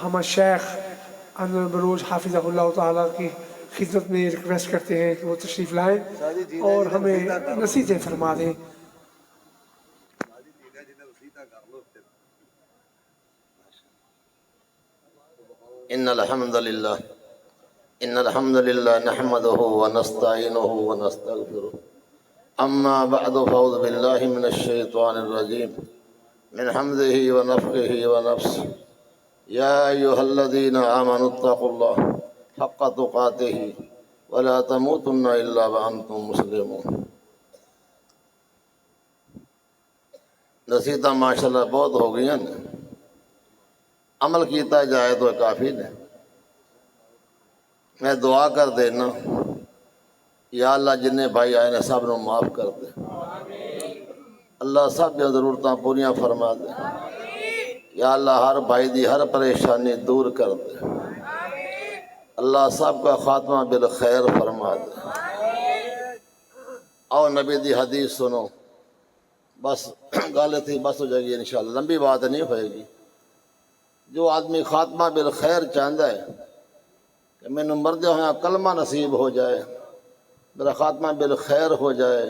ہم شیخ انور بروج حافظہ اللہ تعالیٰ کی خدمت میں ریکویسٹ کرتے ہیں کہ وہ تشریف لائیں اور ہمیں نصیحتیں فرما دیں. ان الحمد لله نحمده ونستعينه ونستغفره. اما بعد فاعوذ بالله من الشيطان الرجيم من حمده ونفخه ونفسه. يا ايها الذين امنوا اتقوا الله حق تقاته ولا تموتن الا وانتم مسلمون. نصیحتیں ماشاءاللہ بہت ہو گئی ہیں، عمل کیتا جائے تو کافی ہے. میں دعا کر دینا یا اللہ جن بھائی آئے نے سب نو معاف کر دے، اللہ سب دی ضرورتاں پوریاں فرما دے، یا اللہ ہر بھائی دی ہر پریشانی دور کر دے، اللہ سب کا خاتمہ بالخیر فرما دے. آؤ نبی دی حدیث سنو، بس گل تھی بس ہو جائے گی انشاءاللہ، لمبی بات نہیں ہوئے گی. جو آدمی خاتمہ بالخیر چاہتا ہے کہ میں مردے ہویا کلمہ نصیب ہو جائے، میرا خاتمہ بالخیر ہو جائے.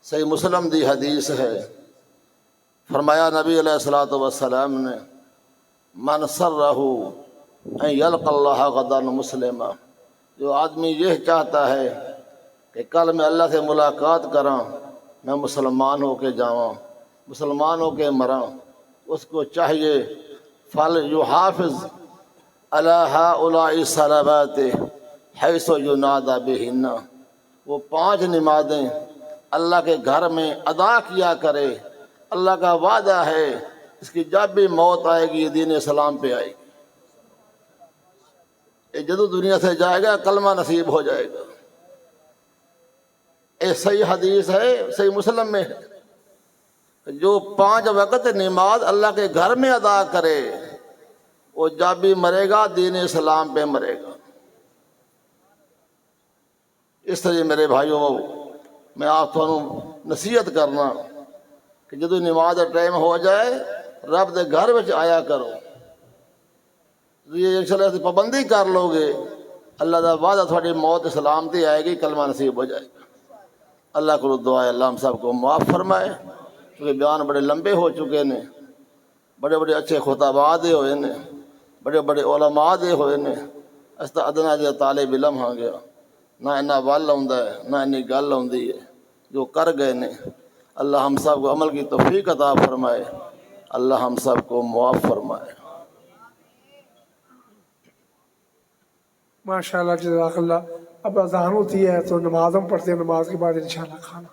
صحیح مسلم دی حدیث ہے، فرمایا نبی علیہ الصلوۃ والسلام نے من سرہ ان یلقى اللہ غدا مسلما، جو آدمی یہ چاہتا ہے کہ کل میں اللہ سے ملاقات کراں، میں مسلمان ہو کے جاواں، مسلمان ہو کے مراں، اس کو چاہیے فَلْيُحَافِظْ عَلَىٰ هَٰؤُلَاءِ الصَّلَوَاتِ حَيْثُ يُنَادَىٰ بِهِنَّ، وہ 5 نمازیں اللہ کے گھر میں ادا کیا کرے. اللہ کا وعدہ ہے اس کی جب بھی موت آئے گی یہ دین اسلام پہ آئے گی، یہ جدو دنیا سے جائے گا کلمہ نصیب ہو جائے گا. یہ صحیح حدیث ہے، صحیح مسلم میں ہے، جو 5 وقت نماز اللہ کے گھر میں ادا کرے وہ جب بھی مرے گا دین اسلام پہ مرے گا. اس طرح میرے بھائیوں میں آپ کو نصیحت کرنا کہ جدو نماز کا ٹائم ہو جائے رب دے گھر میں آیا کرو. یہ انشاءاللہ سے پابندی کر لو گے اللہ دا وعدہ تھوڑی موت سلامتی آئے گی، کلمہ نصیب ہو جائے گا. اللہ کو دعا ہے اللہ ہم سب کو معاف فرمائے، کیونکہ بیان بڑے لمبے ہو چکے نے، بڑے بڑے اچھے خطباء دے ہوئے نے، بڑے بڑے علماء دے ہوئے نے. اس تا ادنا جا طالب علم ہاں گیا، نہ انہا وال ہوندا ہے نہ انہی گل ہوندی ہے، جو کر گئے نے. اللہ ہم سب کو عمل کی توفیق عطا فرمائے، اللہ ہم سب کو معاف فرمائے. ماشاءاللہ جزاک اللہ. اب اذان ہوتی ہے تو نماز ہم پڑھتے ہیں، نماز کے بعد انشاءاللہ کھانا.